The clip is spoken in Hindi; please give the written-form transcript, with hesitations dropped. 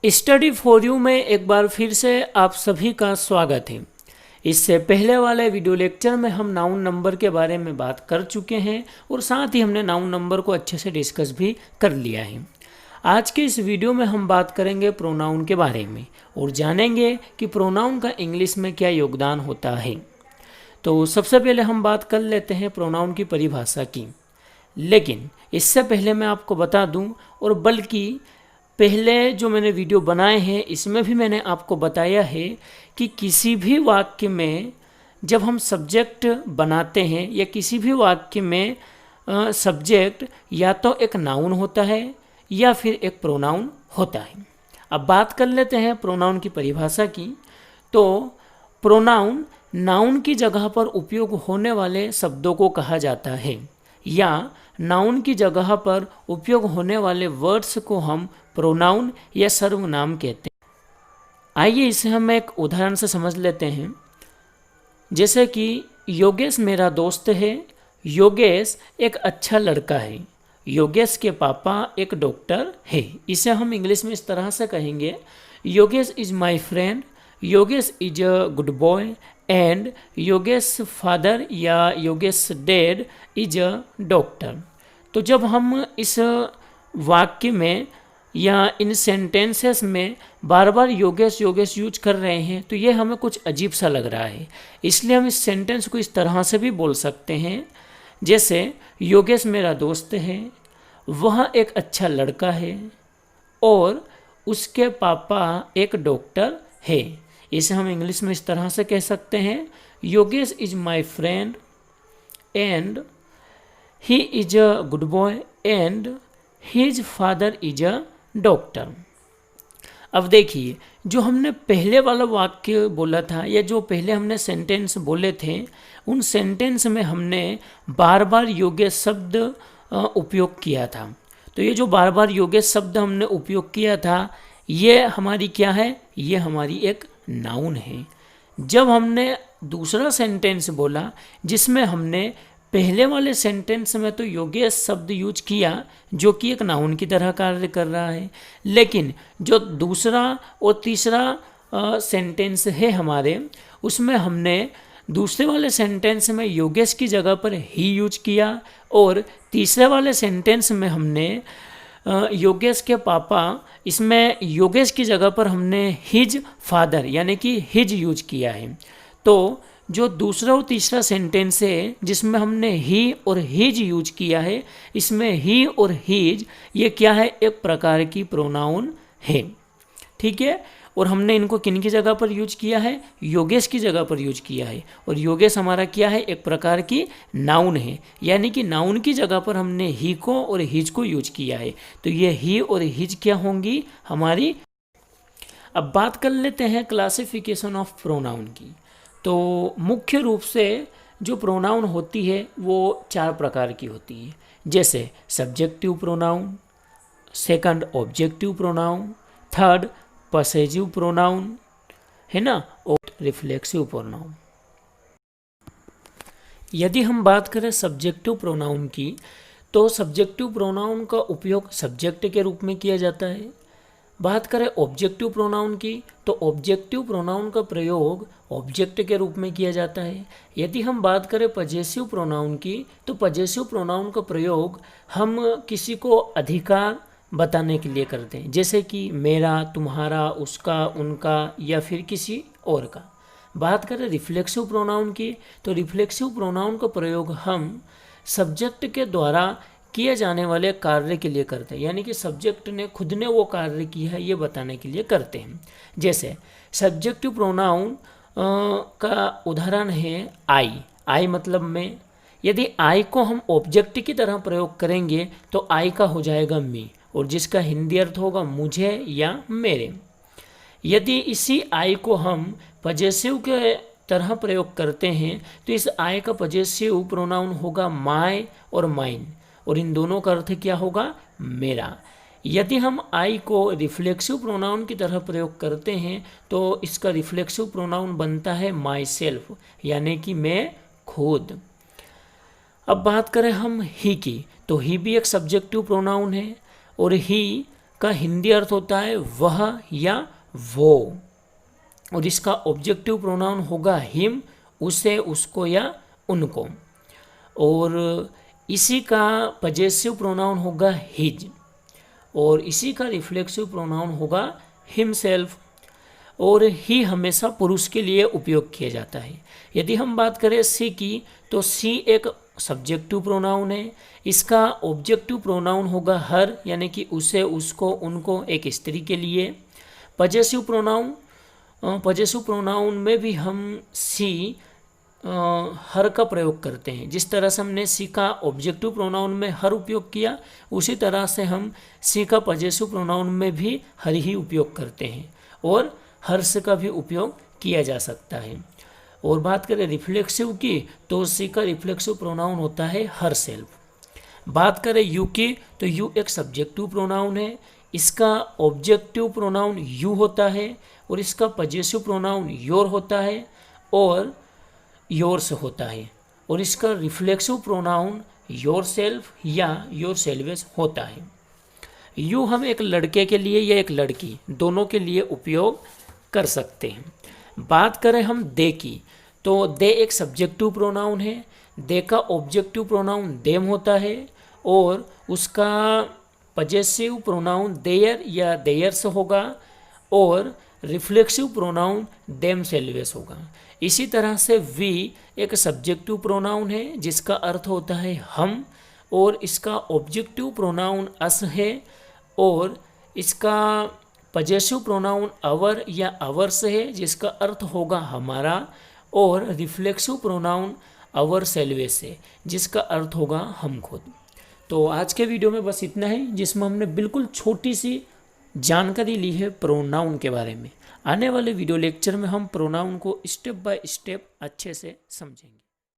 स्टडी फॉर यू में एक बार फिर से आप सभी का स्वागत है। इससे पहले वाले वीडियो लेक्चर में हम नाउन नंबर के बारे में बात कर चुके हैं और साथ ही हमने नाउन नंबर को अच्छे से डिस्कस भी कर लिया है। आज के इस वीडियो में हम बात करेंगे प्रोनाउन के बारे में और जानेंगे कि प्रोनाउन का इंग्लिश में क्या योगदान होता है। तो सबसे पहले हम बात कर लेते हैं प्रोनाउन की परिभाषा की, लेकिन इससे पहले मैं आपको बता दूं और बल्कि पहले जो मैंने वीडियो बनाए हैं इसमें भी मैंने आपको बताया है कि किसी भी वाक्य में जब हम सब्जेक्ट बनाते हैं या किसी भी वाक्य में सब्जेक्ट या तो एक नाउन होता है या फिर एक प्रोनाउन होता है। अब बात कर लेते हैं प्रोनाउन की परिभाषा की। तो प्रोनाउन नाउन की जगह पर उपयोग होने वाले शब्दों को कहा जाता है या नाउन की जगह पर उपयोग होने वाले वर्ड्स को हम प्रोनाउन या सर्वनाम कहते हैं। आइए इसे हम एक उदाहरण से समझ लेते हैं। जैसे कि योगेश मेरा दोस्त है। योगेश एक अच्छा लड़का है। योगेश के पापा एक डॉक्टर है। इसे हम इंग्लिश में इस तरह से कहेंगे, Yogesh is my friend, Yogesh is a good boy and Yogesh father या Yogesh dad is a doctor. तो जब हम इस वाक्य में या इन सेंटेंसेस में बार बार योगेश योगेश यूज कर रहे हैं तो ये हमें कुछ अजीब सा लग रहा है, इसलिए हम इस सेंटेंस को इस तरह से भी बोल सकते हैं। जैसे योगेश मेरा दोस्त है, वह एक अच्छा लड़का है और उसके पापा एक डॉक्टर है। इसे हम इंग्लिश में इस तरह से कह सकते हैं, Yogesh is my friend and he is a good boy and his father is a doctor. अब देखिए, जो हमने पहले वाला वाक्य बोला था या जो पहले हमने सेंटेंस बोले थे, उन सेंटेंस में हमने बार बार योगेश शब्द उपयोग किया था। तो ये जो बार बार योगेश शब्द हमने उपयोग किया था, ये हमारी क्या है? ये हमारी एक नाउन है। जब हमने दूसरा सेंटेंस बोला जिसमें हमने पहले वाले सेंटेंस में तो योगेश शब्द यूज किया जो कि एक नाउन की तरह कार्य कर रहा है, लेकिन जो दूसरा और तीसरा सेंटेंस है हमारे, उसमें हमने दूसरे वाले सेंटेंस में योगेश की जगह पर ही यूज किया और तीसरे वाले सेंटेंस में हमने योगेश के पापा, इसमें योगेश की जगह पर हमने हिज फादर यानी कि हिज यूज किया है। तो जो दूसरा और तीसरा सेंटेंस है जिसमें हमने ही और हिज यूज किया है, इसमें ही और हिज ये क्या है? एक प्रकार की प्रोनाउन है। ठीक है, और हमने इनको किन की जगह पर यूज किया है? योगेश की जगह पर यूज किया है। और योगेश हमारा क्या है? एक प्रकार की नाउन है, यानी कि नाउन की जगह पर हमने ही को और हिज को यूज किया है। तो ये ही और हिज क्या होंगी? हमारी। अब बात कर लेते हैं क्लासिफिकेशन ऑफ प्रोनाउन की। तो मुख्य रूप से जो प्रोनाउन होती है वो 4 प्रकार की होती है। जैसे subjective pronoun, second objective pronoun, third possessive pronoun, है ना, और रिफ्लेक्सिव प्रोनाउन। यदि हम बात करें सब्जेक्टिव प्रोनाउन की, तो सब्जेक्टिव प्रोनाउन का उपयोग सब्जेक्ट के रूप में किया जाता है। बात करें ऑब्जेक्टिव प्रोनाउन की, तो ऑब्जेक्टिव प्रोनाउन का प्रयोग ऑब्जेक्ट के रूप में किया जाता है। यदि हम बात करें पजेसिव प्रोनाउन की, तो पजेसिव प्रोनाउन का प्रयोग हम किसी को अधिकार बताने के लिए करते हैं, जैसे कि मेरा, तुम्हारा, उसका, उनका या फिर किसी और का। बात करें रिफ्लेक्सिव प्रोनाउन की, तो रिफ्लेक्सिव प्रोनाउन का प्रयोग हम सब्जेक्ट के द्वारा किए जाने वाले कार्य के लिए करते हैं, यानी कि सब्जेक्ट ने खुद ने वो कार्य किया है ये बताने के लिए करते हैं। जैसे सब्जेक्टिव प्रोनाउन का उदाहरण है आई। आई मतलब मैं। यदि आई को हम ऑब्जेक्ट की तरह प्रयोग करेंगे तो आई का हो जाएगा मी, और जिसका हिंदी अर्थ होगा मुझे या मेरे। यदि इसी आई को हम पजेसिव के तरह प्रयोग करते हैं तो इस आई का पजेसिव प्रोनाउन होगा माय और माइन, और इन दोनों का अर्थ क्या होगा? मेरा। यदि हम आई को रिफ्लेक्सिव प्रोनाउन की तरह प्रयोग करते हैं तो इसका रिफ्लेक्सिव प्रोनाउन बनता है माई सेल्फ, यानी कि मैं खुद। अब बात करें हम ही की, तो ही भी एक सब्जेक्टिव प्रोनाउन है और ही का हिंदी अर्थ होता है वह या वो, और इसका ऑब्जेक्टिव प्रोनाउन होगा हिम, उसे, उसको या उनको। और इसी का पजेसिव प्रोनाउन होगा हिज, और इसी का रिफ्लेक्सिव प्रोनाउन होगा हिमसेल्फ। और ही हमेशा पुरुष के लिए उपयोग किया जाता है। यदि हम बात करें सी की, तो सी एक सब्जेक्टिव प्रोनाउन है। इसका ऑब्जेक्टिव प्रोनाउन होगा हर, यानी कि उसे, उसको, उनको, एक स्त्री के लिए। पजेसिव प्रोनाउन में भी हम सी हर का प्रयोग करते हैं। जिस तरह से हमने सी का ऑब्जेक्टिव प्रोनाउन में हर उपयोग किया, उसी तरह से हम सी का पजेसिव प्रोनाउन में भी हर ही उपयोग करते हैं, और हर्ष का भी उपयोग किया जा सकता है। और बात करें रिफ्लेक्सिव की, तो सी का रिफ्लेक्सिव प्रोनाउन होता है हर सेल्फ। बात करें यू की, तो यू एक सब्जेक्टिव प्रोनाउन है। इसका ऑब्जेक्टिव प्रोनाउन यू होता है, और इसका पजेसिव प्रोनाउन योर होता है और योर्स होता है, और इसका रिफ्लेक्सिव प्रोनाउन योर सेल्फ या योर सेल्वेस होता है। यू हम एक लड़के के लिए या एक लड़की, दोनों के लिए उपयोग कर सकते हैं। बात करें हम दे की, तो दे एक सब्जेक्टिव प्रोनाउन है। दे का ऑब्जेक्टिव प्रोनाउन देम होता है, और उसका पजेसिव प्रोनाउन देयर या देयर्स होगा, और रिफ्लेक्सिव प्रोनाउन देम सेल्वेस होगा। इसी तरह से वी एक सब्जेक्टिव प्रोनाउन है, जिसका अर्थ होता है हम, और इसका ऑब्जेक्टिव प्रोनाउन अस है, और इसका पजेसिव प्रोनाउन अवर या अवर्स है, जिसका अर्थ होगा हमारा, और रिफ्लेक्सिव प्रोनाउन अवर सेल्वेस है, जिसका अर्थ होगा हम खुद। तो आज के वीडियो में बस इतना ही, जिसमें हमने बिल्कुल छोटी सी जानकारी ली है प्रोनाउन के बारे में। आने वाले वीडियो लेक्चर में हम प्रोनाउन को स्टेप बाय स्टेप अच्छे से समझेंगे।